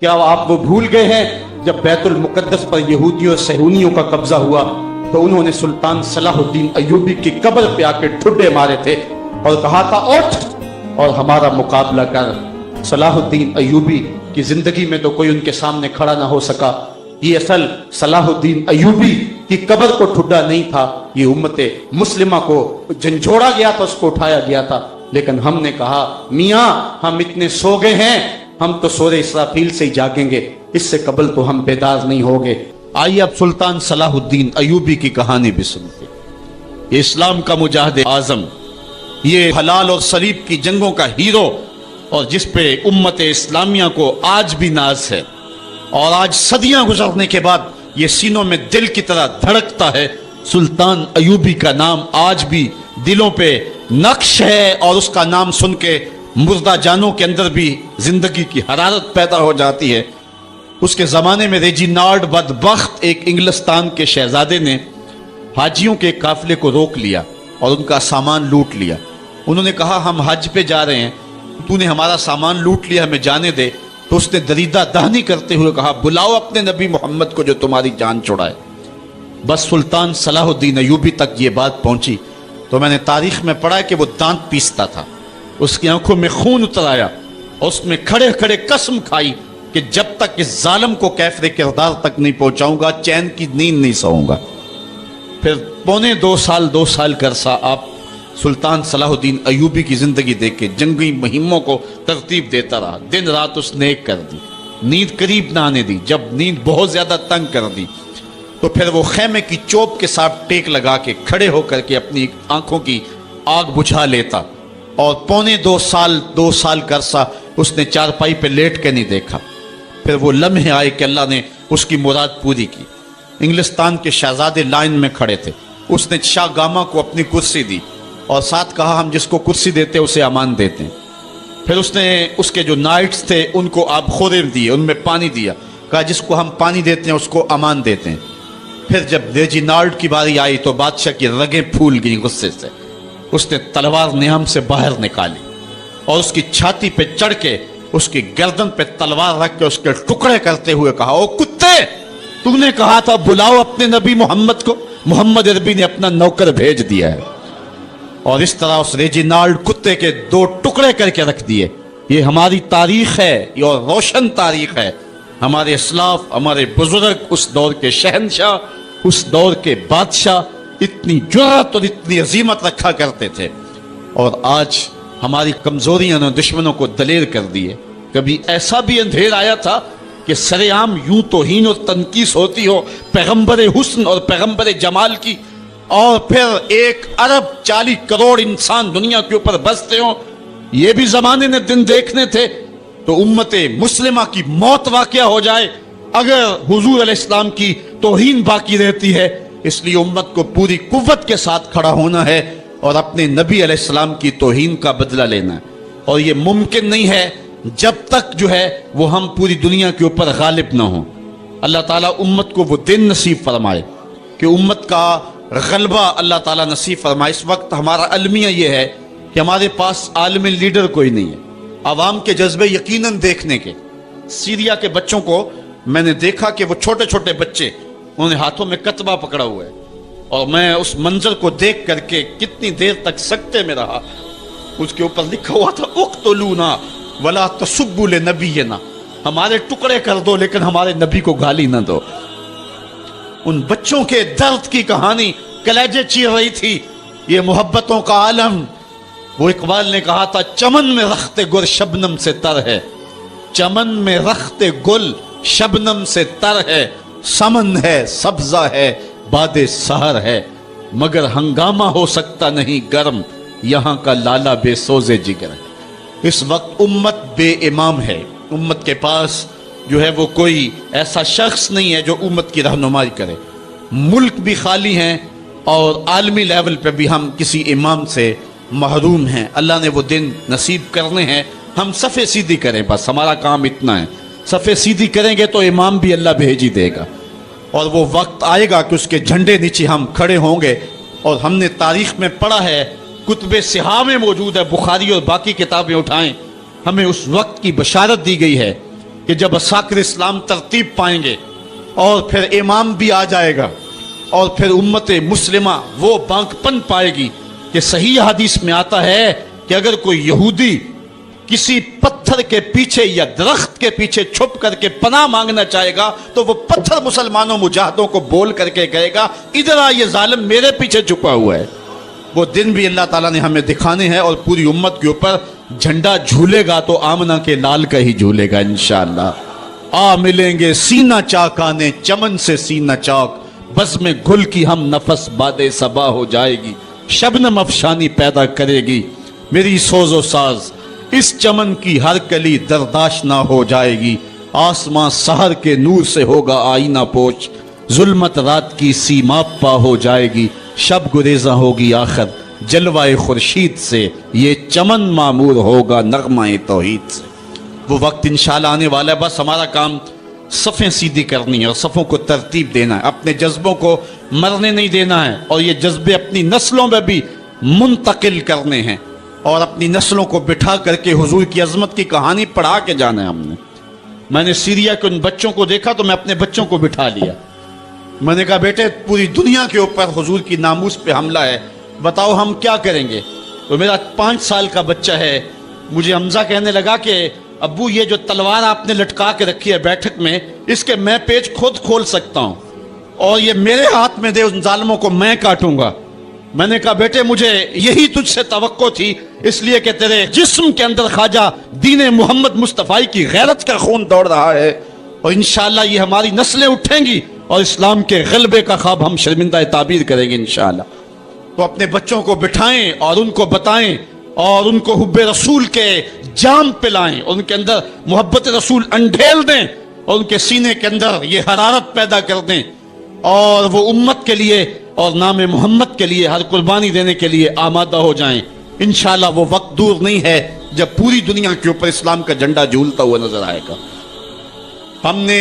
کیا آپ وہ بھول گئے ہیں جب بیت المقدس پر یہودیوں صہیونیوں کا قبضہ ہوا تو انہوں نے سلطان صلاح الدین ایوبی کی قبر پہ آ کے ٹھڈے مارے تھے اور کہا تھا اٹھ اور ہمارا مقابلہ کر۔ صلاح الدین ایوبی کی زندگی میں تو کوئی ان کے سامنے کھڑا نہ ہو سکا۔ یہ اصل صلاح الدین ایوبی کی قبر کو ٹھڈا نہیں تھا، یہ امت مسلمہ کو جھنجھوڑا گیا تھا، اس کو اٹھایا گیا تھا۔ لیکن ہم نے کہا میاں ہم اتنے سو گئے ہیں، ہم تو سورہ اسرافیل سے ہی جاگیں گے، اس سے قبل تو ہم بیدار نہیں ہوگے۔ آئیے اب سلطان صلاح الدین ایوبی کی کہانی بھی سنتے۔ یہ اسلام کا مجاہد اعظم، یہ حلال اور صلیب کی جنگوں کا ہیرو، اور جس پہ امت اسلامیہ کو آج بھی ناز ہے، اور آج صدیاں گزرنے کے بعد یہ سینوں میں دل کی طرح دھڑکتا ہے۔ سلطان ایوبی کا نام آج بھی دلوں پہ نقش ہے، اور اس کا نام سن کے مردہ جانوں کے اندر بھی زندگی کی حرارت پیدا ہو جاتی ہے۔ اس کے زمانے میں ریجینالڈ بدبخت ایک انگلستان کے شہزادے نے حاجیوں کے قافلے کو روک لیا اور ان کا سامان لوٹ لیا۔ انہوں نے کہا ہم حج پہ جا رہے ہیں، تو نے ہمارا سامان لوٹ لیا، ہمیں جانے دے۔ تو اس نے دریدہ دہنی کرتے ہوئے کہا بلاؤ اپنے نبی محمد کو جو تمہاری جان چھڑائے۔ بس سلطان صلاح الدین ایوبی تک یہ بات پہنچی تو میں نے تاریخ میں پڑھا کہ وہ دانت پیستا تھا، اس کی آنکھوں میں خون اتر آیا، اور اس میں کھڑے کھڑے قسم کھائی کہ جب تک اس ظالم کو کیفر کردار تک نہیں پہنچاؤں گا چین کی نیند نہیں سوؤں گا۔ پھر پونے دو سال کا عرصہ آپ سلطان صلاح الدین ایوبی کی زندگی دیکھ کے جنگی مہموں کو ترتیب دیتا رہا، دن رات اس نے ایک کر دی، نیند قریب نہ آنے دی۔ جب نیند بہت زیادہ تنگ کر دی تو پھر وہ خیمے کی چوب کے ساتھ ٹیک لگا کے کھڑے ہو کر کے اپنی آنکھوں کی آگ بجھا لیتا، اور پونے دو سال کا عرصہ اس نے چارپائی پہ لیٹ کے نہیں دیکھا۔ پھر وہ لمحے آئے کہ اللہ نے اس کی مراد پوری کی۔ انگلستان کے شہزادے لائن میں کھڑے تھے، اس نے شاہ گاما کو اپنی کرسی دی اور ساتھ کہا ہم جس کو کرسی دیتے اسے امان دیتے ہیں۔ پھر اس نے اس کے جو نائٹس تھے ان کو آب خورے دیے، ان میں پانی دیا، کہا جس کو ہم پانی دیتے ہیں اس کو امان دیتے ہیں۔ پھر جب ریجینالڈ کی باری آئی تو بادشاہ کی رگیں پھول گئیں غصے سے، اس نے تلوار نیام سے باہر نکالی اور اس کی چھاتی پہ چڑھ کے اس کی گردن پہ تلوار رکھ کے اس کے ٹکڑے کرتے ہوئے کہا او کتے، تو نے کہا تھا بلاؤ اپنے نبی محمد کو، محمد عربی نے اپنا نوکر بھیج دیا ہے۔ اور اس طرح اس ریجینالڈ کتے کے دو ٹکڑے کر کے رکھ دیے۔ یہ ہماری تاریخ ہے، یہ اور روشن تاریخ ہے۔ ہمارے اسلاف، ہمارے بزرگ، اس دور کے شہنشاہ، اس دور کے بادشاہ اتنی جرأت اور اتنی عظیمت رکھا کرتے تھے، اور آج ہماری کمزوریاں نے دشمنوں کو دلیر کر دیے۔ کبھی ایسا بھی اندھیر آیا تھا کہ سر عام یوں توہین اور تنقیص ہوتی ہو پیغمبر حسن اور پیغمبر جمال کی، اور پھر 1.40 کروڑ انسان دنیا کے اوپر بستے ہوں۔ یہ بھی زمانے نے دن دیکھنے تھے تو امت مسلمہ کی موت واقع ہو جائے اگر حضور علیہ السلام کی توہین باقی رہتی ہے۔ اس لیے امت کو پوری قوت کے ساتھ کھڑا ہونا ہے اور اپنے نبی علیہ السلام کی توہین کا بدلہ لینا ہے، اور یہ ممکن نہیں ہے جب تک جو ہے وہ ہم پوری دنیا کے اوپر غالب نہ ہوں۔ اللہ تعالیٰ امت کو وہ دن نصیب فرمائے کہ امت کا غلبہ اللہ تعالیٰ نصیب فرمائے۔ اس وقت ہمارا المیہ یہ ہے کہ ہمارے پاس عالم لیڈر کوئی نہیں ہے، عوام کے جذبے یقیناً دیکھنے کے۔ سیریا کے بچوں کو میں نے دیکھا کہ وہ چھوٹے چھوٹے بچے، انہوں نے ہاتھوں میں کتبہ پکڑا ہوا ہے، اور میں اس منظر کو دیکھ کر کے کتنی دیر تک سکتے میں رہا۔ اس کے اوپر لکھا ہوا تھا اقتلونا ولا تسبوا لنبینا، ہمارے ٹکڑے کر دو لیکن ہمارے نبی کو گالی نہ دو۔ ان بچوں کے درد کی کہانی کلیجے چیر رہی تھی۔ یہ محبتوں کا عالم، وہ اقبال نے کہا تھا چمن میں رخت گل شبنم سے تر ہے، چمن میں رخت گل شبنم سے تر ہے، سمن ہے سبزہ ہے باد سحر ہے، مگر ہنگامہ ہو سکتا نہیں گرم، یہاں کا لالا بے سوزے جگر ہے۔ اس وقت امت بے امام ہے، امت کے پاس جو ہے وہ کوئی ایسا شخص نہیں ہے جو امت کی رہنمائی کرے۔ ملک بھی خالی ہیں اور عالمی لیول پہ بھی ہم کسی امام سے محروم ہیں۔ اللہ نے وہ دن نصیب کرنے ہیں، ہم صفے سیدھی کریں، بس ہمارا کام اتنا ہے۔ صفے سیدھی کریں گے تو امام بھی اللہ بھیج ہی دے گا، اور وہ وقت آئے گا کہ اس کے جھنڈے نیچے ہم کھڑے ہوں گے۔ اور ہم نے تاریخ میں پڑھا ہے، کتب صحاح میں موجود ہے، بخاری اور باقی کتابیں اٹھائیں، ہمیں اس وقت کی بشارت دی گئی ہے کہ جب اساکر اسلام ترتیب پائیں گے اور پھر امام بھی آ جائے گا اور پھر امت مسلمہ وہ بانکپن پائے گی کہ صحیح حدیث میں آتا ہے کہ اگر کوئی یہودی کسی پتھر کے پیچھے یا درخت کے پیچھے چھپ کر کے پناہ مانگنا چاہے گا تو وہ پتھر مسلمانوں مجاہدوں کو بول کر کے کہے گا ادھر آ، یہ ظالم میرے پیچھے چھپا ہوا ہے۔ وہ دن بھی اللہ تعالیٰ نے ہمیں دکھانے ہیں اور پوری امت کے اوپر جھنڈا جھولے گا تو آمنہ کے لال کا ہی جھولے گا انشاءاللہ۔ آ ملیں گے سینہ چاکانے چمن سے سینہ چاک، بزم گل کی ہم نفس باد صبا ہو جائے گی، شبنم افشانی پیدا کرے گی میری سوز و ساز، اس چمن کی ہر کلی درداش نہ ہو جائے گی، آسماں سحر کے نور سے ہوگا آئینہ پوش، ظلمت رات کی سیما پا ہو جائے گی، شب گریزاں ہوگی آخر جلوہ خورشید سے، یہ چمن معمور ہوگا نغمہ توحید سے۔ وہ وقت انشاءاللہ آنے والا ہے، بس ہمارا کام صفیں سیدھی کرنی ہے اور صفوں کو ترتیب دینا ہے، اپنے جذبوں کو مرنے نہیں دینا ہے، اور یہ جذبے اپنی نسلوں میں بھی منتقل کرنے ہیں، اور اپنی نسلوں کو بٹھا کر کے حضور کی عظمت کی کہانی پڑھا کے جانا ہے ہم نے۔ میں نے سیریا کے ان بچوں کو دیکھا تو میں اپنے بچوں کو بٹھا لیا، میں نے کہا بیٹے پوری دنیا کے اوپر حضور کی ناموس پہ حملہ ہے، بتاؤ ہم کیا کریں گے؟ تو میرا 5 سال کا بچہ ہے، مجھے حمزہ کہنے لگا کہ ابو یہ جو تلوار آپ نے لٹکا کے رکھی ہے بیٹھک میں، اس کے میں پیچ خود کھول سکتا ہوں اور یہ میرے ہاتھ میں دے، ان ظالموں کو میں کاٹوں گا۔ میں نے کہا بیٹے مجھے یہی تجھ سے توقع تھی، اس لیے کہ تیرے جسم کے اندر خواجہ دین محمد مصطفی کی غیرت کا خون دوڑ رہا ہے، اور انشاءاللہ یہ ہماری نسلیں اٹھیں گی اور اسلام کے غلبے کا خواب ہم شرمندہ تعبیر کریں گے انشاءاللہ۔ تو اپنے بچوں کو بٹھائیں اور ان کو بتائیں اور ان کو حب رسول کے جام پلائیں، ان کے اندر محبت رسول انڈھیل دیں اور ان کے سینے کے اندر یہ حرارت پیدا کر دیں، اور وہ امت کے لیے اور نام محمد کے لیے ہر قربانی دینے کے لیے آمادہ ہو جائیں۔ انشاءاللہ وہ وقت دور نہیں ہے جب پوری دنیا کے اوپر اسلام کا جھنڈا جھولتا ہوا نظر آئے گا۔ ہم نے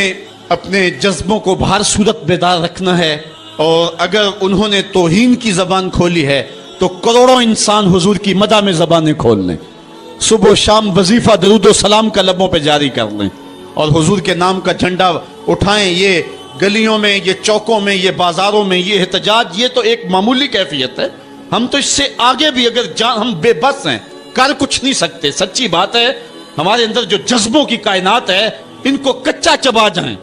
اپنے جذبوں کو بہر صورت بیدار رکھنا ہے، اور اگر انہوں نے توہین کی زبان کھولی ہے تو کروڑوں انسان حضور کی مدح میں زبانیں کھول لیں، صبح و شام وظیفہ درود و سلام کا لبوں پہ جاری کر لیں اور حضور کے نام کا جھنڈا اٹھائیں۔ یہ گلیوں میں، یہ چوکوں میں، یہ بازاروں میں یہ احتجاج، یہ تو ایک معمولی کیفیت ہے، ہم تو اس سے آگے بھی اگر ہم بے بس ہیں، کر کچھ نہیں سکتے۔ سچی بات ہے، ہمارے اندر جو جذبوں کی کائنات ہے ان کو کچا چبا جائیں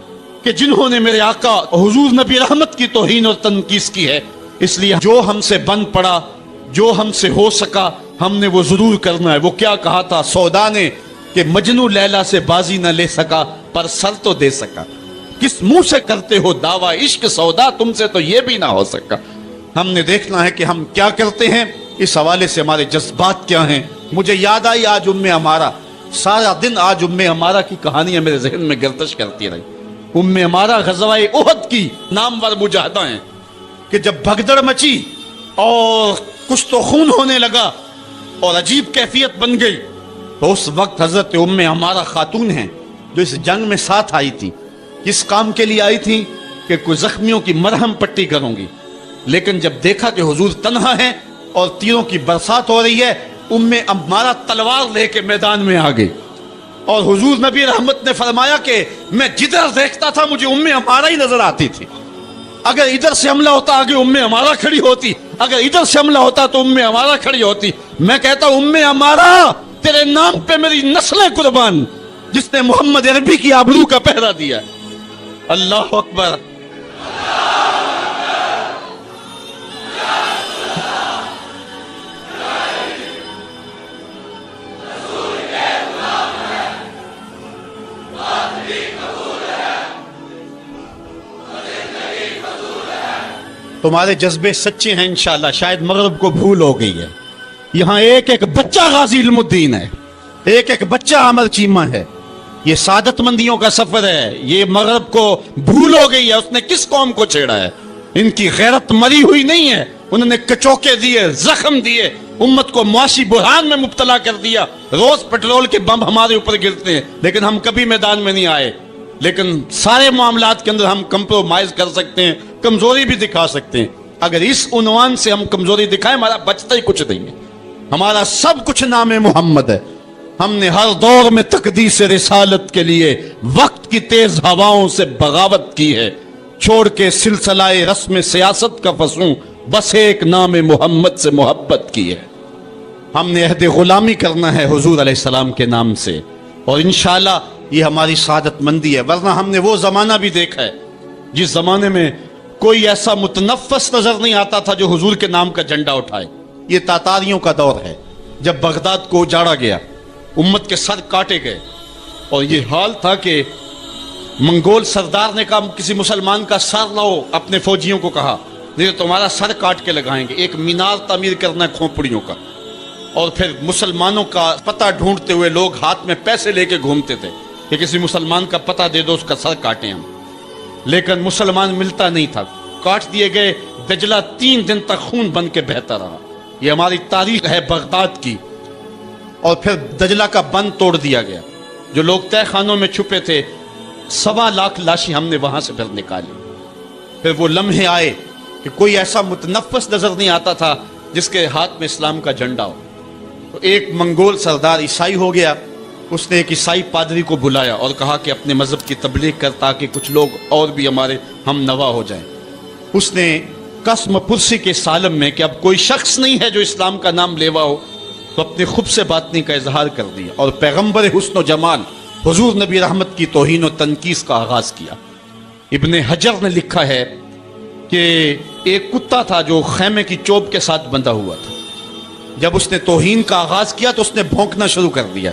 کہ جنہوں نے میرے آقا حضور نبی رحمت کی توہین اور تنقیص کی ہے، اس لیے جو ہم سے بن پڑا، جو ہم سے ہو سکا ہم نے وہ ضرور کرنا ہے۔ وہ کیا کہا تھا سودا نے کہ مجنو لیلا سے بازی نہ لے سکا پر سر تو دے سکا، کس منہ سے کرتے ہو دعویٰ عشق سودا، تم سے تو یہ بھی نہ ہو سکا۔ ہم نے دیکھنا ہے کہ ہم کیا کرتے ہیں، اس حوالے سے ہمارے جذبات کیا ہیں۔ مجھے یاد آئی آج عمارہ، سارا دن آج عمارہ کی کہانیاں میرے ذہن میں گردش کرتی رہی۔ عمارہ غزوہ احد کی نامور مجاہدہ ہیں کہ جب بھگدڑ مچی اور کچھ تو خون ہونے لگا اور عجیب کیفیت بن گئی، تو اس وقت حضرت عمارہ خاتون ہیں جو اس جنگ میں ساتھ آئی تھی، کس کام کے لیے آئی تھی کہ کوئی زخمیوں کی مرہم پٹی کروں گی، لیکن جب دیکھا کہ حضور تنہا ہے اور تیروں کی برسات ہو رہی ہے، عمارہ تلوار لے کے میدان میں آ گئی، اور حضور نبی رحمت نے فرمایا کہ میں جدھر دیکھتا تھا مجھے عمارہ ہی نظر آتی تھی، اگر ادھر سے حملہ ہوتا آگے عمارہ کھڑی ہوتی، اگر ادھر سے حملہ ہوتا تو عمارہ کھڑی ہوتی۔ میں کہتا عمارہ تیرے نام پہ میری نسلیں قربان، جس نے محمد عربی کی آبرو کا پہرا دیا۔ اللہ اکبر۔ تمہارے جذبے سچے ہیں انشاءاللہ، شاید مغرب کو بھول ہو گئی ہے، یہاں ایک ایک بچہ غازی علم الدین ہے، ایک ایک بچہ عامر چیمہ ہے، یہ سعادت مندیوں کا سفر ہے۔ یہ مغرب کو بھول ہو گئی ہے، اس نے کس قوم کو چھیڑا ہے؟ ان کی غیرت مری ہوئی نہیں ہے، انہوں نے کچوکے دیے، زخم دیے، امت کو معاشی بحران میں مبتلا کر دیا۔ روز پیٹرول کے بم ہمارے اوپر گرتے ہیں لیکن ہم کبھی میدان میں نہیں آئے، لیکن سارے معاملات کے اندر ہم کمپرومائز کر سکتے ہیں، کمزوری بھی دکھا سکتے ہیں۔ اگر اس عنوان سے ہم کمزوری دکھائیں، ہمارا بچتا ہی کچھ نہیں ہے، ہمارا سب کچھ نام محمد ہے۔ ہم نے ہر دور میں تقدیس رسالت کے لیے وقت کی تیز ہواؤں سے بغاوت کی ہے، چھوڑ کے سلسلہ رسم سیاست کا فسوں بس ایک نام محمد سے محبت کی ہے۔ ہم نے عہد غلامی کرنا ہے حضور علیہ السلام کے نام سے، اور انشاءاللہ یہ ہماری سعادت مندی ہے۔ ورنہ ہم نے وہ زمانہ بھی دیکھا ہے جس زمانے میں کوئی ایسا متنفس نظر نہیں آتا تھا جو حضور کے نام کا جھنڈا اٹھائے۔ یہ تاتاریوں کا دور ہے، جب بغداد کو اجاڑا گیا، امت کے سر کاٹے گئے، اور یہ حال تھا کہ منگول سردار نے کہا کسی مسلمان کا سر لاؤ، اپنے فوجیوں کو کہا نہیں تو تمہارا سر کاٹ کے لگائیں گے۔ ایک مینار تعمیر کرنا ہے کھوپڑیوں کا، اور پھر مسلمانوں کا پتہ ڈھونڈتے ہوئے لوگ ہاتھ میں پیسے لے کے گھومتے تھے کہ کسی مسلمان کا پتہ دے دو، اس کا سر کاٹیں ہم، لیکن مسلمان ملتا نہیں تھا، کاٹ دیے گئے۔ دجلہ 3 دن تک خون بن کے بہتا رہا۔ یہ ہماری تاریخ ہے بغداد کی۔ اور پھر دجلہ کا بند توڑ دیا گیا، جو لوگ تہ خانوں میں چھپے تھے 1.25 لاکھ لاشیں ہم نے وہاں سے پھر نکالی۔ پھر وہ لمحے آئے کہ کوئی ایسا متنفس نظر نہیں آتا تھا جس کے ہاتھ میں اسلام کا جھنڈا ہو۔ تو ایک منگول سردار عیسائی ہو گیا، اس نے ایک عیسائی پادری کو بلایا اور کہا کہ اپنے مذہب کی تبلیغ کر تاکہ کچھ لوگ اور بھی ہمارے ہم نوا ہو جائیں۔ اس نے قسم پرسی کے سالم میں کہ اب کوئی شخص نہیں ہے جو اسلام کا نام لیوا ہو، تو اپنے خب سے باطنی کا اظہار کر دیا اور پیغمبر حسن و جمال حضور نبی رحمت کی توہین و تنقیص کا آغاز کیا۔ ابن حجر نے لکھا ہے کہ ایک کتا تھا جو خیمے کی چوب کے ساتھ بندھا ہوا تھا۔ جب اس نے توہین کا آغاز کیا تو اس نے بھونکنا شروع کر دیا۔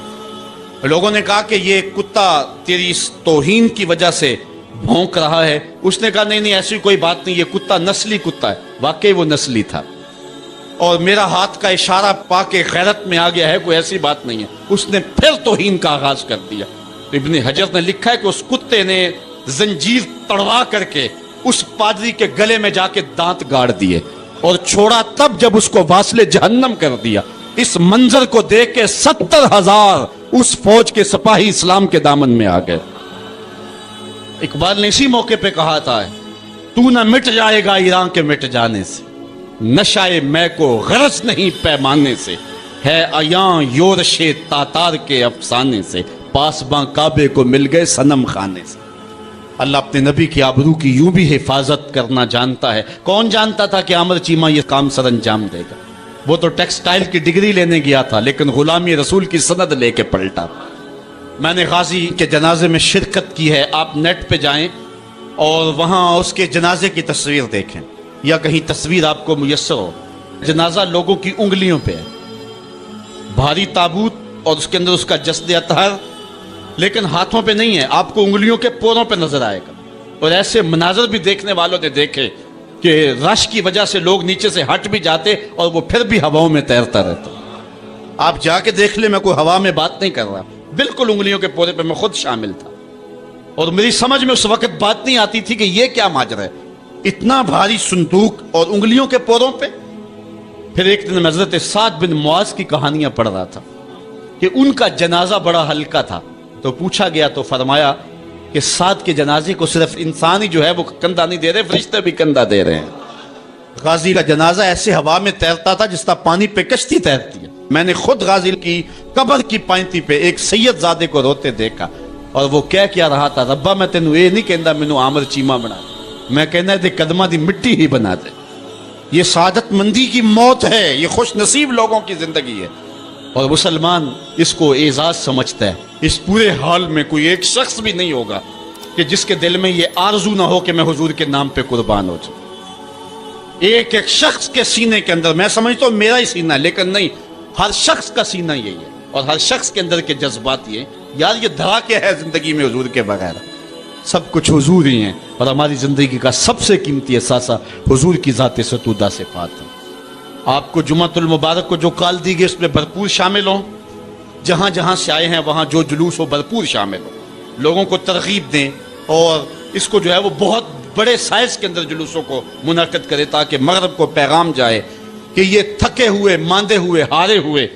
لوگوں نے کہا کہ یہ کتا تیری اس توہین کی وجہ سے بھونک رہا ہے۔ اس نے کہا نہیں نہیں ایسی کوئی بات نہیں، یہ کتا نسلی کتا ہے۔ واقعی وہ نسلی تھا، اور میرا ہاتھ کا اشارہ پا کے غیرت میں آ گیا ہے، کوئی ایسی بات نہیں ہے۔ اس نے پھر توہین کا آغاز کر دیا۔ ابن حجر نے لکھا ہے کہ اس کتے نے زنجیر تڑوا کر کے اس پادری کے گلے میں جا کے دانت گاڑ دیے اور چھوڑا تب جب اس کو واصل جہنم کر دیا۔ اس منظر کو دیکھ کے 70,000 اس فوج کے سپاہی اسلام کے دامن میں آ گئے۔ اقبال نے اسی موقع پہ کہا تھا تو نہ مٹ جائے گا ایران کے مٹ جانے سے، نشائے میں کو غرض نہیں پیمانے سے، ہے عیاں یورش تاتار کے افسانے سے، پاسباں کعبے کو مل گئے صنم خانے سے۔ اللہ اپنے نبی کی آبرو کی یوں بھی حفاظت کرنا جانتا ہے۔ کون جانتا تھا کہ عامر چیمہ یہ کام سر انجام دے گا؟ وہ تو ٹیکسٹائل کی ڈگری لینے گیا تھا، لیکن غلامی رسول کی سند لے کے پلٹا۔ میں نے غازی کے جنازے میں شرکت کی ہے، آپ نیٹ پہ جائیں اور وہاں اس کے جنازے کی تصویر دیکھیں، یا کہیں تصویر آپ کو میسر ہو۔ جنازہ لوگوں کی انگلیوں پہ ہے، بھاری تابوت اور اس کے اندر اس کا جسد اطہر، لیکن ہاتھوں پہ نہیں ہے، آپ کو انگلیوں کے پوروں پہ نظر آئے گا۔ اور ایسے مناظر بھی دیکھنے والوں نے دیکھے کہ رش کی وجہ سے لوگ نیچے سے ہٹ بھی جاتے اور وہ پھر بھی ہواؤں میں تیرتا رہتا۔ آپ جا کے دیکھ لیں، میں کوئی ہوا میں بات نہیں کر رہا، بالکل انگلیوں کے پورے پہ میں خود شامل تھا، اور میری سمجھ میں اس وقت بات نہیں آتی تھی کہ یہ کیا ماجرا ہے، اتنا بھاری صندوق اور انگلیوں کے پوروں پہ۔ پھر ایک دن حضرت سعد بن معاذ کی کہانیاں پڑھ رہا تھا کہ ان کا جنازہ بڑا ہلکا تھا، تو پوچھا گیا تو فرمایا کہ سعد کے جنازے کو صرف انسان ہی جو ہے وہ کندھا نہیں دے رہے، فرشتے بھی کندھا دے رہے ہیں۔ غازی کا جنازہ ایسے ہوا میں تیرتا تھا جس طرح پانی پہ کشتی تیرتی ہے۔ میں نے خود غازی کی قبر کی پائنتی پہ ایک سید زادے کو روتے دیکھا، اور وہ کیا رہا تھا، ربا میں تینوں یہ نہیں کہندا مینوں عامر چیمہ بنا دے، میں کہنا دے قدمہ دی مٹی ہی بنا دے۔ یہ سعادت مندی کی موت ہے، یہ خوش نصیب لوگوں کی زندگی ہے، اور مسلمان اس کو اعزاز سمجھتا ہے۔ اس پورے حال میں کوئی ایک شخص بھی نہیں ہوگا کہ جس کے دل میں یہ آرزو نہ ہو کہ میں حضور کے نام پہ قربان ہو جاؤں۔ ایک ایک شخص کے سینے کے اندر، میں سمجھتا ہوں میرا ہی سینہ، لیکن نہیں، ہر شخص کا سینہ یہی ہے، اور ہر شخص کے اندر کے جذبات یہ یار یہ دھڑا کیا ہے زندگی میں حضور کے بغیر؟ سب کچھ حضور ہی ہیں، اور ہماری زندگی کا سب سے قیمتی اثاثہ حضور کی ذات ستودہ صفات ہے۔ آپ کو جمعۃ المبارک کو جو کال دی گئی اس میں بھرپور شامل ہوں، جہاں جہاں سے آئے ہیں وہاں جو جلوس ہو بھرپور شامل ہو، لوگوں کو ترغیب دیں، اور اس کو جو ہے وہ بہت بڑے سائز کے اندر جلوسوں کو منعقد کرے تاکہ مغرب کو پیغام جائے کہ یہ تھکے ہوئے، ماندے ہوئے، ہارے ہوئے،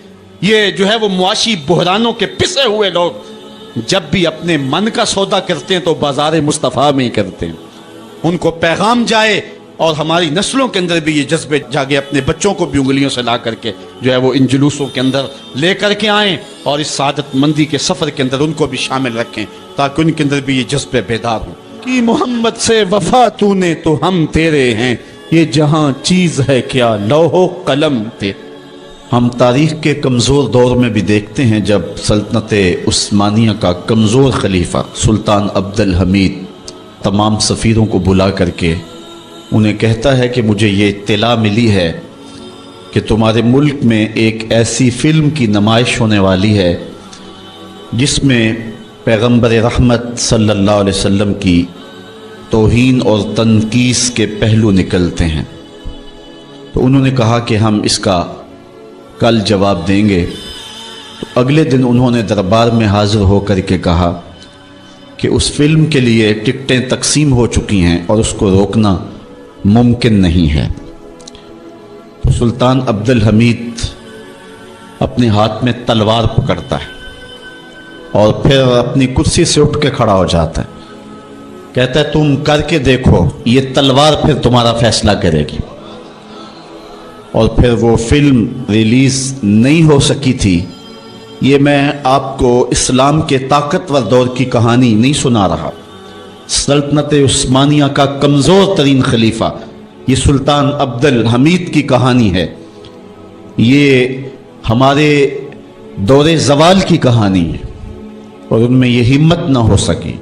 یہ جو ہے وہ معاشی بحرانوں کے پسے ہوئے لوگ جب بھی اپنے من کا سودا کرتے ہیں تو بازار مصطفیٰ میں ہی کرتے ہیں۔ ان کو پیغام جائے اور ہماری نسلوں کے اندر بھی یہ جذبے جاگے، اپنے بچوں کو بھی انگلیوں سے لا کر کے جو ہے وہ ان جلوسوں کے اندر لے کر کے آئیں، اور اس سعادت مندی کے سفر کے اندر ان کو بھی شامل رکھیں تاکہ ان کے اندر بھی یہ جذبے بیدار ہوں۔ کہ محمد سے وفا تو نے تو ہم تیرے ہیں، یہ جہاں چیز ہے کیا لوح و قلم تیرے۔ ہم تاریخ کے کمزور دور میں بھی دیکھتے ہیں جب سلطنت عثمانیہ کا کمزور خلیفہ سلطان عبد الحمید تمام سفیروں کو بلا کر کے انہیں کہتا ہے کہ مجھے یہ اطلاع ملی ہے کہ تمہارے ملک میں ایک ایسی فلم کی نمائش ہونے والی ہے جس میں پیغمبر رحمت صلی اللہ علیہ وسلم کی توہین اور تنقیص کے پہلو نکلتے ہیں۔ تو انہوں نے کہا کہ ہم اس کا کل جواب دیں گے۔ تو اگلے دن انہوں نے دربار میں حاضر ہو کر کے کہا کہ اس فلم کے لیے ٹکٹیں تقسیم ہو چکی ہیں اور اس کو روکنا ممکن نہیں ہے۔ تو سلطان عبد الحمید اپنے ہاتھ میں تلوار پکڑتا ہے اور پھر اپنی کرسی سے اٹھ کے کھڑا ہو جاتا ہے، کہتا ہے تم کر کے دیکھو، یہ تلوار پھر تمہارا فیصلہ کرے گی۔ اور پھر وہ فلم ریلیز نہیں ہو سکی تھی۔ یہ میں آپ کو اسلام کے طاقتور دور کی کہانی نہیں سنا رہا، سلطنت عثمانیہ کا کمزور ترین خلیفہ یہ سلطان عبد الحمید کی کہانی ہے۔ یہ ہمارے دور زوال کی کہانی ہے اور ان میں یہ ہمت نہ ہو سکی،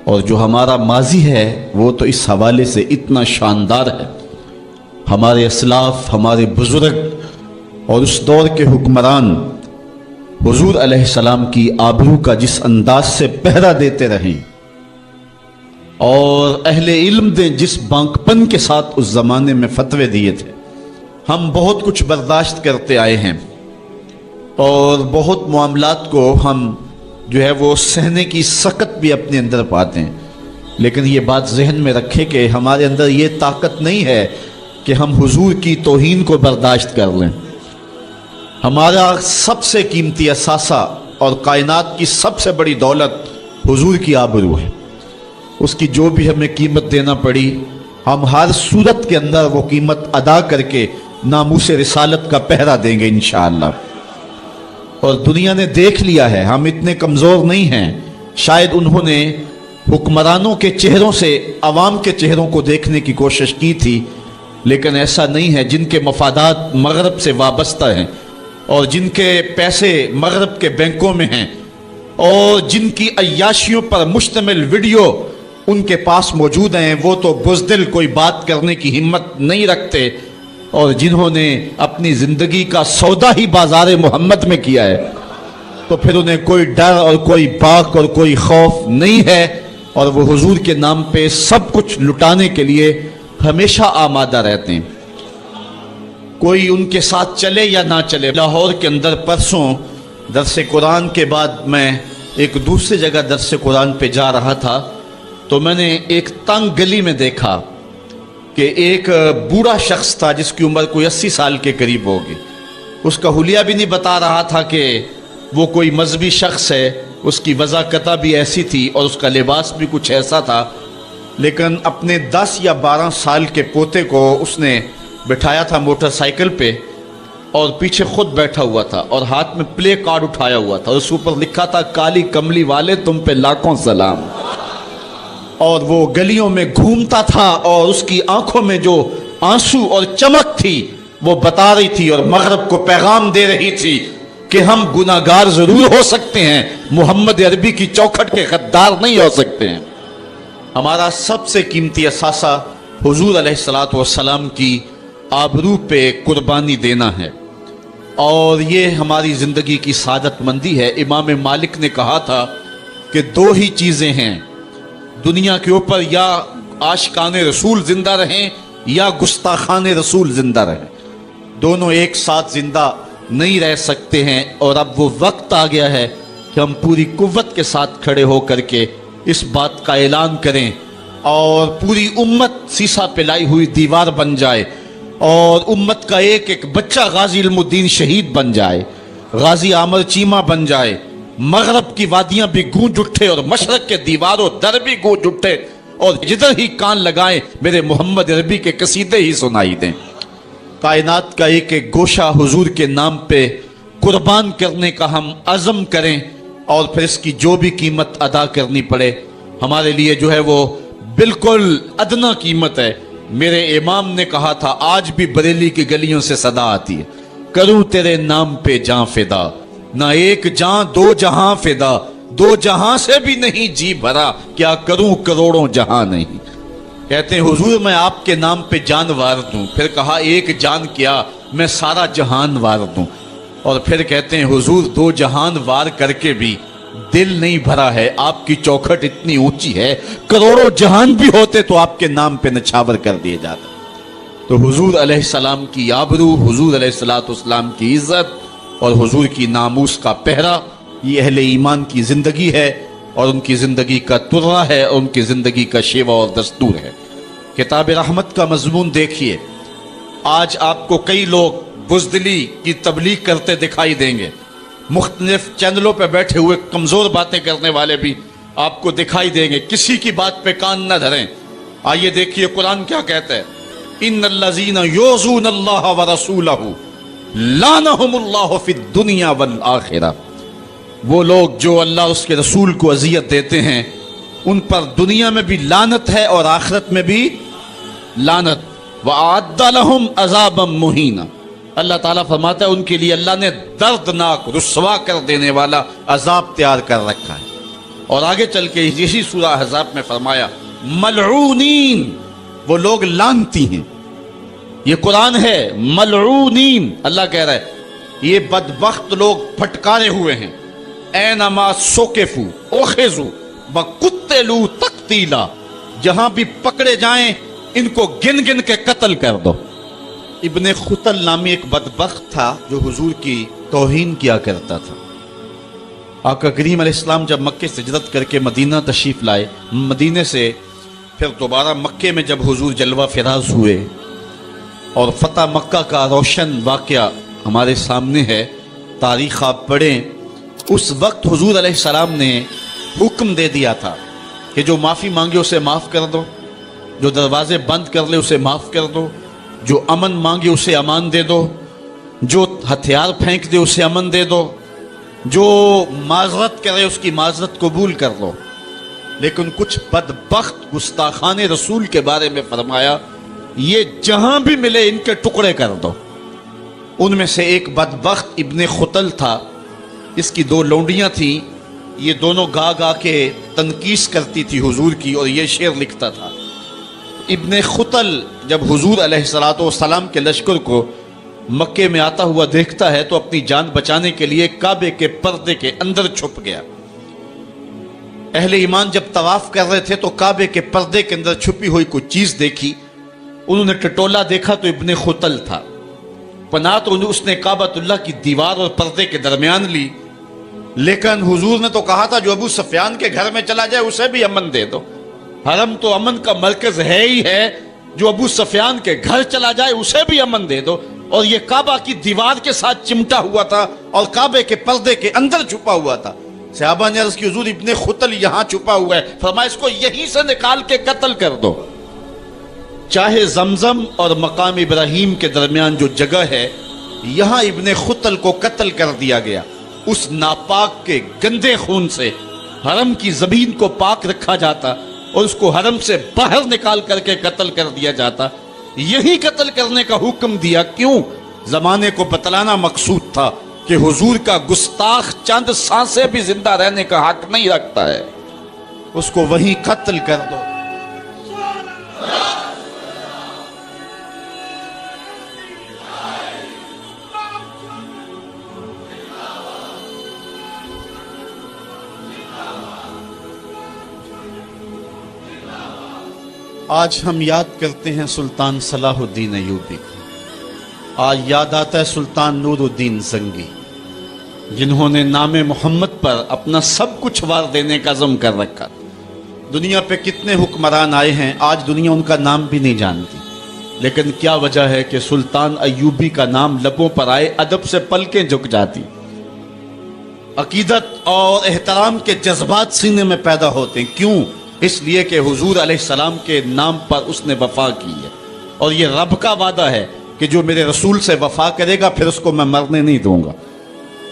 اور جو ہمارا ماضی ہے وہ تو اس حوالے سے اتنا شاندار ہے۔ ہمارے اسلاف، ہمارے بزرگ اور اس دور کے حکمران حضور علیہ السلام کی آبرو کا جس انداز سے پہرا دیتے رہیں اور اہل علم نے جس بانکپن کے ساتھ اس زمانے میں فتوے دیے تھے، ہم بہت کچھ برداشت کرتے آئے ہیں اور بہت معاملات کو ہم جو ہے وہ سہنے کی سخت بھی اپنے اندر پاتے ہیں، لیکن یہ بات ذہن میں رکھے کہ ہمارے اندر یہ طاقت نہیں ہے کہ ہم حضور کی توہین کو برداشت کر لیں۔ ہمارا سب سے قیمتی اثاثہ اور کائنات کی سب سے بڑی دولت حضور کی آبرو ہے، اس کی جو بھی ہمیں قیمت دینا پڑی ہم ہر صورت کے اندر وہ قیمت ادا کر کے ناموس رسالت کا پہرا دیں گے انشاءاللہ۔ اور دنیا نے دیکھ لیا ہے ہم اتنے کمزور نہیں ہیں، شاید انہوں نے حکمرانوں کے چہروں سے عوام کے چہروں کو دیکھنے کی کوشش کی تھی، لیکن ایسا نہیں ہے۔ جن کے مفادات مغرب سے وابستہ ہیں اور جن کے پیسے مغرب کے بینکوں میں ہیں اور جن کی عیاشیوں پر مشتمل ویڈیو ان کے پاس موجود ہیں، وہ تو بزدل کوئی بات کرنے کی ہمت نہیں رکھتے، اور جنہوں نے اپنی زندگی کا سودا ہی بازار محمد میں کیا ہے تو پھر انہیں کوئی ڈر اور کوئی باک اور کوئی خوف نہیں ہے، اور وہ حضور کے نام پہ سب کچھ لٹانے کے لیے ہمیشہ آمادہ رہتے ہیں۔ کوئی ان کے ساتھ چلے یا نہ چلے۔ لاہور کے اندر پرسوں درس قرآن کے بعد میں ایک دوسری جگہ درس قرآن پہ جا رہا تھا تو میں نے ایک تنگ گلی میں دیکھا کہ ایک بوڑھا شخص تھا جس کی عمر کوئی 80 سال کے قریب ہوگی۔ اس کا حلیہ بھی نہیں بتا رہا تھا کہ وہ کوئی مذہبی شخص ہے، اس کی وضاحت بھی ایسی تھی اور اس کا لباس بھی کچھ ایسا تھا، لیکن اپنے 10 یا 12 سال کے پوتے کو اس نے بٹھایا تھا موٹر سائیکل پہ اور پیچھے خود بیٹھا ہوا تھا اور ہاتھ میں پلے کارڈ اٹھایا ہوا تھا، اس اوپر لکھا تھا کالی کملی والے تم پہ لاکھوں سلام۔ اور وہ گلیوں میں گھومتا تھا اور اس کی آنکھوں میں جو آنسو اور چمک تھی وہ بتا رہی تھی اور مغرب کو پیغام دے رہی تھی کہ ہم گناہگار ضرور ہو سکتے ہیں، محمد عربی کی چوکھٹ کے غدار نہیں ہو سکتے ہیں۔ ہمارا سب سے قیمتی اثاثہ حضور علیہ السلام کی آبرو پہ قربانی دینا ہے، اور یہ ہماری زندگی کی سعادت مندی ہے۔ امام مالک نے کہا تھا کہ 2 ہی چیزیں ہیں دنیا کے اوپر، یا عاشقان رسول زندہ رہیں یا گستاخان رسول زندہ رہیں، دونوں ایک ساتھ زندہ نہیں رہ سکتے ہیں۔ اور اب وہ وقت آ گیا ہے کہ ہم پوری قوت کے ساتھ کھڑے ہو کر کے اس بات کا اعلان کریں اور پوری امت سیسا پلائی ہوئی دیوار بن جائے اور امت کا ایک ایک بچہ غازی علم الدین شہید بن جائے، غازی عامر چیمہ بن جائے، مغرب کی وادیاں بھی گونج اٹھے اور مشرق کے دیواروں در بھی گونج اٹھے، اور جدھر ہی کان لگائیں میرے محمد عربی کے قصیدے ہی سنائی دیں۔ کائنات کا ایک ایک گوشہ حضور کے نام پہ قربان کرنے کا ہم عزم کریں، اور پھر اس کی جو بھی قیمت ادا کرنی پڑے ہمارے لیے جو ہے وہ بالکل ادنا قیمت ہے۔ میرے امام نے کہا تھا، آج بھی بریلی کی گلیوں سے صدا آتی ہے، کروں تیرے نام پہ جاں فدا، نہ ایک جاں دو جہاں فدا، دو جہاں سے بھی نہیں جی بھرا، کیا کروں کروڑوں جہاں نہیں۔ کہتے ہیں حضور میں آپ کے نام پہ جان وار دوں، پھر کہا ایک جان کیا میں سارا جہان وار دوں، اور پھر کہتے ہیں حضور دو جہان وار کر کے بھی دل نہیں بھرا ہے، آپ کی چوکھٹ اتنی اونچی ہے، کروڑوں جہان بھی ہوتے تو آپ کے نام پہ نچھاور کر دیے جاتے۔ تو حضور علیہ السلام کی آبرو، حضور علیہ السلام کی عزت اور حضور کی ناموس کا پہرا، یہ اہل ایمان کی زندگی ہے، اور ان کی زندگی کا ترہ ہے، اور ان کی زندگی کا شیوہ اور دستور ہے۔ کتاب رحمت کا مضمون دیکھیے، آج آپ کو کئی لوگ بزدلی کی تبلیغ کرتے دکھائی دیں گے، مختلف چینلوں پہ بیٹھے ہوئے کمزور باتیں کرنے والے بھی آپ کو دکھائی دیں گے، کسی کی بات پہ کان نہ دھریں۔ آئیے دیکھیے قرآن کیا کہتا ہے، ان الذین یؤذون اللہ ورسولہ لعنہم اللہ فی الدنیا والآخرہ، وہ لوگ جو اللہ اس کے رسول کو اذیت دیتے ہیں ان پر دنیا میں بھی لعنت ہے اور آخرت میں بھی لعنت، وَأَعَدَّ لَهُمْ عَذَابًا مُهِينًا، اللہ تعالیٰ فرماتا ہے ان کے لیے اللہ نے دردناک رسوا کر دینے والا عذاب تیار کر رکھا ہے۔ اور آگے چل کے اسی سورہ احزاب میں فرمایا ملعونین، وہ لوگ لعنتی ہیں، یہ قرآن ہے، ملعونین، اللہ کہہ رہا ہے یہ بدبخت لوگ پھٹکارے ہوئے ہیں، اینما سوکفوا اخذوا وقتلوا تقتیلا، جہاں بھی پکڑے جائیں ان کو گن گن کے قتل کر دو۔ ابن خطل نامی ایک بدبخت تھا جو حضور کی توہین کیا کرتا تھا۔ آقا کریم علیہ السلام جب مکے سے ہجرت کر کے مدینہ تشریف لائے، مدینے سے پھر دوبارہ مکے میں جب حضور جلوہ فراز ہوئے اور فتح مکہ کا روشن واقعہ ہمارے سامنے ہے، تاریخ آپ پڑھیں، اس وقت حضور علیہ السلام نے حکم دے دیا تھا کہ جو معافی مانگے اسے معاف کر دو، جو دروازے بند کر لے اسے معاف کر دو، جو امن مانگے اسے امان دے دو، جو ہتھیار پھینک دے اسے امن دے دو، جو معذرت کرے اس کی معذرت قبول کر لو۔ لیکن کچھ بدبخت گستاخان رسول کے بارے میں فرمایا یہ جہاں بھی ملے ان کے ٹکڑے کر دو۔ ان میں سے ایک بدبخت ابن خطل تھا، اس کی دو لونڈیاں تھیں، یہ دونوں گا گا کے تنقیس کرتی تھی حضور کی، اور یہ شعر لکھتا تھا۔ ابن خطل جب حضور علیہ السلام کے لشکر کو مکے میں آتا ہوا دیکھتا ہے تو اپنی جان بچانے کے لیے کعبے کے پردے کے اندر چھپ گیا۔ اہل ایمان جب طواف کر رہے تھے تو کعبے کے پردے کے اندر چھپی ہوئی کوئی چیز دیکھی، انہوں نے ٹٹولا دیکھا تو ابن خطل تھا، پناہ تو اس نے کعبۃ اللہ کی دیوار اور پردے کے درمیان لی، لیکن حضور نے تو کہا تھا جو ابو سفیان کے گھر میں چلا جائے اسے بھی امن دے دو۔ حرم تو امن کا مرکز ہے ہی ہے، جو ابو سفیان کے گھر چلا جائے اسے بھی امن دے دو، اور یہ کعبہ کی دیوار کے ساتھ چمٹا ہوا تھا اور کعبے کے پردے کے اندر چھپا ہوا تھا۔ صحابہ نے عرض کی حضور ابن خطل یہاں چھپا ہوا ہے، فرمایا اس کو یہیں سے نکال کے قتل کر دو۔ چاہے زمزم اور مقام ابراہیم کے درمیان جو جگہ ہے یہاں ابن خطل کو قتل کر دیا گیا، اس ناپاک کے گندے خون سے حرم کی زمین کو پاک رکھا جاتا اور اس کو حرم سے باہر نکال کر کے قتل کر دیا جاتا۔ یہی قتل کرنے کا حکم دیا، کیوں؟ زمانے کو بتلانا مقصود تھا کہ حضور کا گستاخ چند سانسیں بھی زندہ رہنے کا حق نہیں رکھتا ہے، اس کو وہیں قتل کر دو۔ آج ہم یاد کرتے ہیں سلطان صلاح الدین ایوبی کو، آج یاد آتا ہے سلطان نور الدین زنگی، جنہوں نے نام محمد پر اپنا سب کچھ وار دینے کا عزم کر رکھا۔ دنیا پہ کتنے حکمران آئے ہیں، آج دنیا ان کا نام بھی نہیں جانتی، لیکن کیا وجہ ہے کہ سلطان ایوبی کا نام لبوں پر آئے ادب سے پلکیں جھک جاتی، عقیدت اور احترام کے جذبات سینے میں پیدا ہوتے ہیں۔ کیوں؟ اس لیے کہ حضور علیہ السلام کے نام پر اس نے وفا کی ہے، اور یہ رب کا وعدہ ہے کہ جو میرے رسول سے وفا کرے گا پھر اس کو میں مرنے نہیں دوں گا۔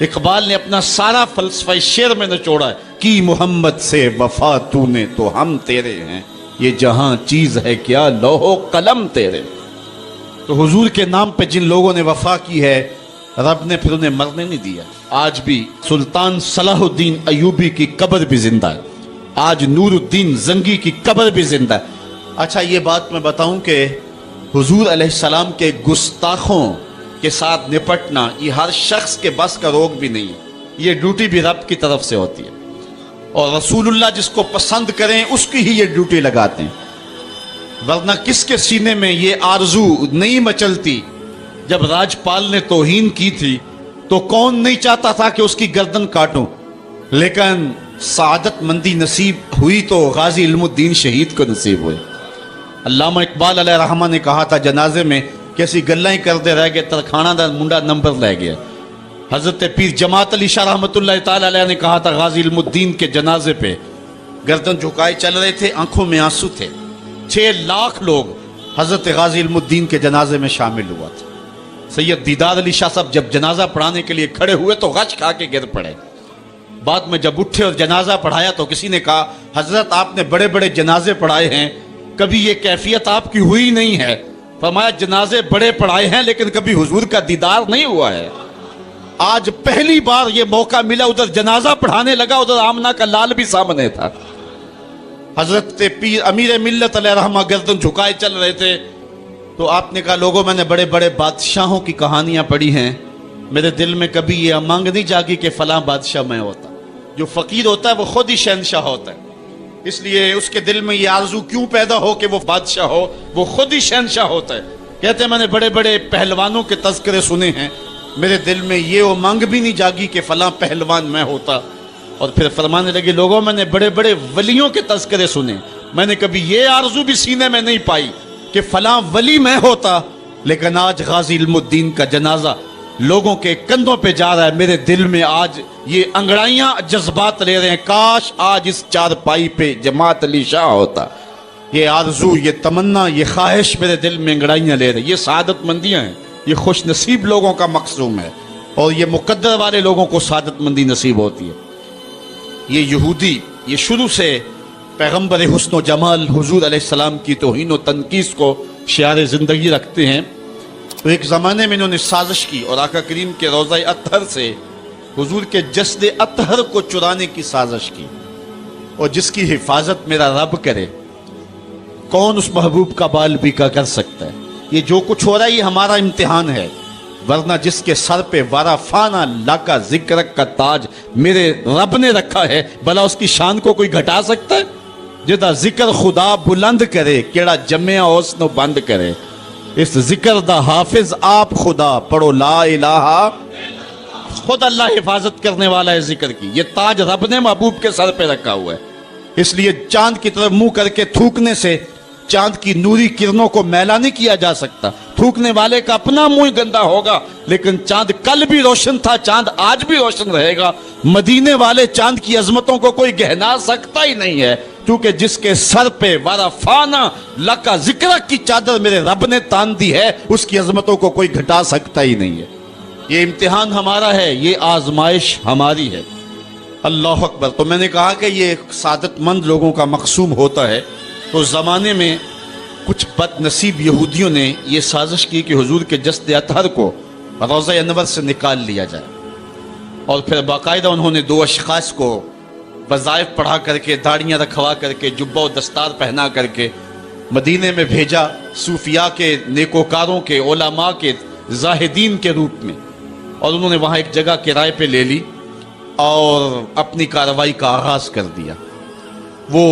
اقبال نے اپنا سارا فلسفہ شعر میں نچوڑا ہے کہ محمد سے وفا تو نے تو ہم تیرے ہیں، یہ جہاں چیز ہے کیا لوح و قلم تیرے۔ تو حضور کے نام پہ جن لوگوں نے وفا کی ہے رب نے پھر انہیں مرنے نہیں دیا۔ آج بھی سلطان صلاح الدین ایوبی کی قبر بھی زندہ ہے، آج نور الدین زنگی کی قبر بھی زندہ ہے۔ اچھا یہ بات میں بتاؤں کہ حضور علیہ السلام کے گستاخوں کے ساتھ نپٹنا یہ ہر شخص کے بس کا روگ بھی نہیں ہے، یہ ڈیوٹی بھی رب کی طرف سے ہوتی ہے، اور رسول اللہ جس کو پسند کریں اس کی ہی یہ ڈیوٹی لگاتے ہیں، ورنہ کس کے سینے میں یہ آرزو نہیں مچلتی؟ جب راجپال نے توہین کی تھی تو کون نہیں چاہتا تھا کہ اس کی گردن کاٹوں، لیکن سعادت مندی نصیب ہوئی تو غازی علم الدین شہید کو نصیب ہوئے۔ علامہ اقبال علیہ رحمہ نے کہا تھا جنازے میں کیسی گلیں ہی کرتے رہ گئے، ترکھانہ دا منڈا نمبر لے گیا۔ حضرت پیر جماعت علی شاہ رحمۃ اللہ تعالی علیہ نے کہا تھا غازی علم الدین کے جنازے پہ گردن جھکائے چل رہے تھے، آنکھوں میں آنسو تھے، 6 لاکھ لوگ حضرت غازی علم الدین کے جنازے میں شامل ہوا تھا۔ سید دیدار علی شاہ صاحب جب جنازہ پڑھانے کے لیے کھڑے ہوئے تو غش کھا کے گر پڑے، بعد میں جب اٹھے اور جنازہ پڑھایا تو کسی نے کہا حضرت آپ نے بڑے بڑے جنازے پڑھائے ہیں، کبھی یہ کیفیت آپ کی ہوئی نہیں ہے۔ فرمایا جنازے بڑے پڑھائے ہیں لیکن کبھی حضور کا دیدار نہیں ہوا ہے۔ آج پہلی بار یہ موقع ملا، ادھر جنازہ پڑھانے لگا، ادھر آمنہ کا لال بھی سامنے تھا۔ حضرت پیر امیر ملت علیہ رحمہ گردن جھکائے چل رہے تھے تو آپ نے کہا لوگوں میں نے بڑے بڑے بادشاہوں کی کہانیاں پڑھی ہیں، میرے دل میں کبھی یہ امنگ نہیں جاگی کہ فلاں بادشاہ میں ہوتا۔ جو فقیر ہوتا ہے وہ خود ہی شہنشاہ ہوتا ہے، اس لیے اس کے دل میں یہ آرزو کیوں پیدا ہو کہ وہ بادشاہ ہو، وہ خود ہی شہنشاہ ہوتا ہے۔ کہتے ہیں میں نے بڑے بڑے پہلوانوں کے تذکرے سنے ہیں، میرے دل میں یہ امنگ بھی نہیں جاگی کہ فلاں پہلوان میں ہوتا۔ اور پھر فرمانے لگے لوگوں میں نے بڑے بڑے ولیوں کے تذکرے سنے، میں نے کبھی یہ آرزو بھی سینے میں نہیں پائی کہ فلاں ولی میں ہوتا، لیکن آج غازی علم الدین کا جنازہ لوگوں کے کندھوں پہ جا رہا ہے، میرے دل میں آج یہ انگڑائیاں جذبات لے رہے ہیں، کاش آج اس چارپائی پہ جماعت علی شاہ ہوتا۔ یہ آرزو، یہ تمنا، یہ خواہش میرے دل میں انگڑائیاں لے رہے ہیں۔ یہ سعادت مندیاں ہیں، یہ خوش نصیب لوگوں کا مقصوم ہے، اور یہ مقدر والے لوگوں کو سعادت مندی نصیب ہوتی ہے۔ یہ یہودی یہ شروع سے پیغمبر حسن و جمال حضور علیہ السلام کی توہین و تنقیص کو شعار زندگی رکھتے ہیں۔ تو ایک زمانے میں انہوں نے سازش کی اور آقا کریم کے روضہ اطہر سے حضور کے جسد اطہر کو چرانے کی سازش کی، اور جس کی حفاظت میرا رب کرے کون اس محبوب کا بال بیکا کر سکتا ہے۔ یہ جو کچھ ہو رہا ہے یہ ہمارا امتحان ہے، ورنہ جس کے سر پہ وارا فانا لاکا ذکر کا تاج میرے رب نے رکھا ہے، بھلا اس کی شان کو کوئی گھٹا سکتا ہے؟ جدا ذکر خدا بلند کرے کیڑا جمعہ اس نو بند کرے، اس ذکر دا حافظ آپ خدا پڑھو لا الہ، خود اللہ حفاظت کرنے والا ہے ذکر کی۔ یہ تاج رب نے محبوب کے سر پہ رکھا ہوا ہے، اس لیے چاند کی طرف منہ کر کے تھوکنے سے چاند کی نوری کرنوں کو میلا نہیں کیا جا سکتا۔ تھوکنے والے کا اپنا منہ گندا ہوگا، لیکن چاند کل بھی روشن تھا، چاند آج بھی روشن رہے گا۔ مدینے والے چاند کی عظمتوں کو کوئی گہنا سکتا ہی نہیں ہے، کیونکہ جس کے سر پہ وارا فانا لکا ذکر کی چادر میرے رب نے تان دی ہے، اس کی عظمتوں کو کوئی گھٹا سکتا ہی نہیں ہے۔ یہ امتحان ہمارا ہے، یہ آزمائش ہماری ہے۔ اللہ اکبر۔ تو میں نے کہا کہ یہ سعادت مند لوگوں کا مقصوم ہوتا ہے۔ تو زمانے میں کچھ بد نصیب یہودیوں نے یہ سازش کی کہ حضور کے جسد اطہر کو روضہ انور سے نکال لیا جائے، اور پھر باقاعدہ انہوں نے 2 اشخاص کو وظائف پڑھا کر کے، داڑیاں رکھوا کر کے، جبہ و دستار پہنا کر کے مدینے میں بھیجا، صوفیاء کے، نیکوکاروں کے، علماء کے، زاہدین کے روپ میں، اور انہوں نے وہاں ایک جگہ کرائے پہ لے لی اور اپنی کارروائی کا آغاز کر دیا۔ وہ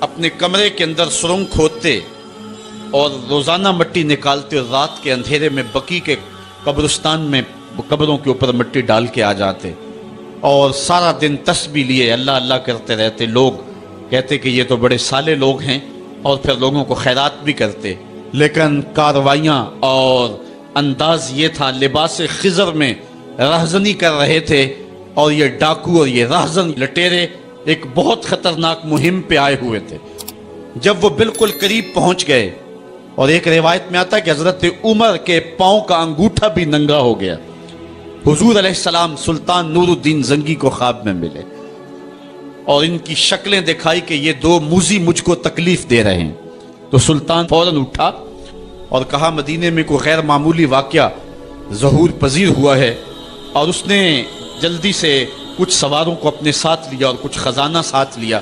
اپنے کمرے کے اندر سرنگ کھودتے اور روزانہ مٹی نکالتے، اور رات کے اندھیرے میں بقی کے قبرستان میں قبروں کے اوپر مٹی ڈال کے آ جاتے، اور سارا دن تسبیح لیے اللہ اللہ کرتے رہتے۔ لوگ کہتے کہ یہ تو بڑے صالح لوگ ہیں، اور پھر لوگوں کو خیرات بھی کرتے، لیکن کارروائیاں اور انداز یہ تھا، لباس خضر میں رہزنی کر رہے تھے، اور یہ ڈاکو اور یہ رہزن لٹیرے ایک بہت خطرناک مہم پہ آئے ہوئے تھے. جب وہ بالکل قریب پہنچ گئے اور ایک روایت میں آتا ہے کہ حضرت عمر کے پاؤں کا انگوٹھا بھی ننگا ہو گیا. حضور علیہ السلام سلطان نور الدین زنگی کو خواب میں ملے اور ان کی شکلیں دکھائی کہ یہ دو موذی مجھ کو تکلیف دے رہے ہیں. تو سلطان فوراً اٹھا اور کہا مدینے میں کوئی غیر معمولی واقعہ ظہور پذیر ہوا ہے. اور اس نے جلدی سے کچھ سواروں کو اپنے ساتھ لیا اور کچھ خزانہ ساتھ لیا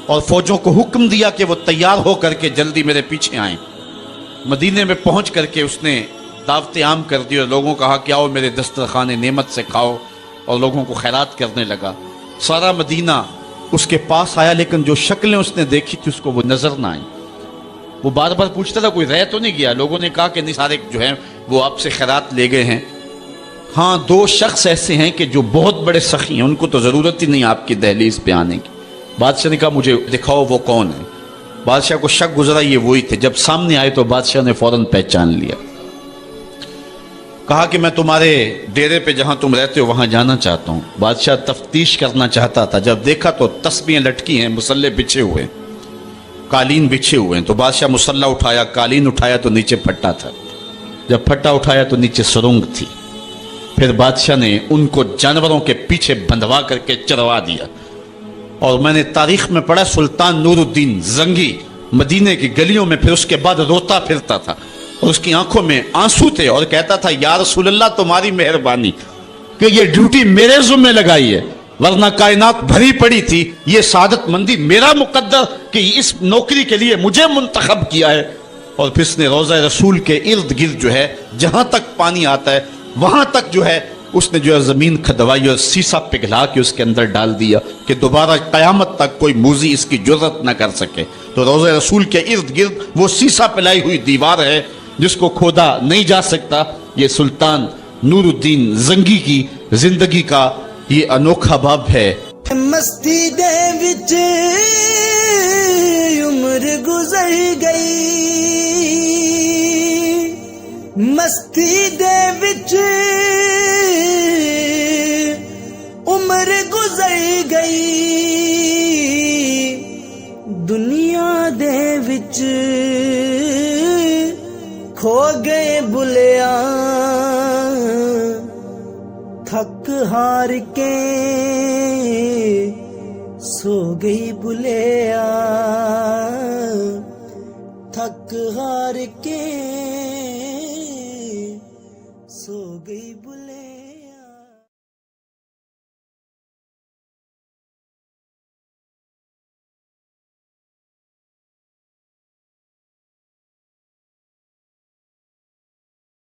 اور فوجوں کو حکم دیا کہ وہ تیار ہو کر کے جلدی میرے پیچھے آئیں. مدینے میں پہنچ کر کے اس نے دعوت عام کر دی اور لوگوں کو کہا کہ آؤ میرے دسترخوان نعمت سے کھاؤ، اور لوگوں کو خیرات کرنے لگا. سارا مدینہ اس کے پاس آیا، لیکن جو شکلیں اس نے دیکھی تھی اس کو وہ نظر نہ آئیں. وہ بار بار پوچھتا تھا کوئی رہ تو نہیں گیا. لوگوں نے کہا کہ نہیں، سارے جو ہیں وہ آپ سے خیرات لے گئے ہیں. ہاں، دو شخص ایسے ہیں کہ جو بہت بڑے سخی ہیں، ان کو تو ضرورت ہی نہیں آپ کی دہلیز پہ آنے کی. بادشاہ نے کہا مجھے دکھاؤ وہ کون ہے. بادشاہ کو شک گزرا یہ وہی تھے. جب سامنے آئے تو بادشاہ نے فوراً پہچان لیا. کہا کہ میں تمہارے ڈیرے پہ جہاں تم رہتے ہو وہاں جانا چاہتا ہوں. بادشاہ تفتیش کرنا چاہتا تھا. جب دیکھا تو تسبیحیں لٹکی ہیں، مصلے بچھے ہوئے ہیں، قالین بچھے ہوئے ہیں. تو بادشاہ مصلہ اٹھایا، قالین اٹھایا تو نیچے پھٹا تھا. جب پھٹا اٹھایا تو نیچے سرنگ تھی. پھر بادشاہ نے ان کو جانوروں کے پیچھے بندھوا کر کے چروا دیا. اور میں نے تاریخ میں پڑھا سلطان نور الدین زنگی مدینے کی گلیوں میں پھر اس کے بعد روتا پھرتا تھا اور اس کی آنکھوں میں آنسو تھے اور کہتا تھا یا رسول اللہ تمہاری مہربانی کہ یہ ڈیوٹی میرے ذمہ لگائی ہے، ورنہ کائنات بھری پڑی تھی. یہ سعادت مندی میرا مقدر کہ اس نوکری کے لیے مجھے منتخب کیا ہے. اور پھر اس نے روضہ رسول کے ارد گرد جو ہے جہاں تک پانی آتا ہے وہاں تک جو ہے اس نے جو ہے زمین کھدوائی اور سیسا پگھلا کے اس کے اندر ڈال دیا کہ دوبارہ قیامت تک کوئی موذی اس کی جرت نہ کر سکے. تو روضہ رسول کے ارد گرد وہ سیسا پلائی ہوئی دیوار ہے جس کو کھودا نہیں جا سکتا. یہ سلطان نور الدین زنگی کی زندگی کا یہ انوکھا باب ہے. مستی دے وچ عمر گزر گئی، مستی دے وچ عمر گزر گئی، دنیا دے وچ کھو گئے بھلیا، تھک ہار کے سو گئی بھلیا، تھک ہار کے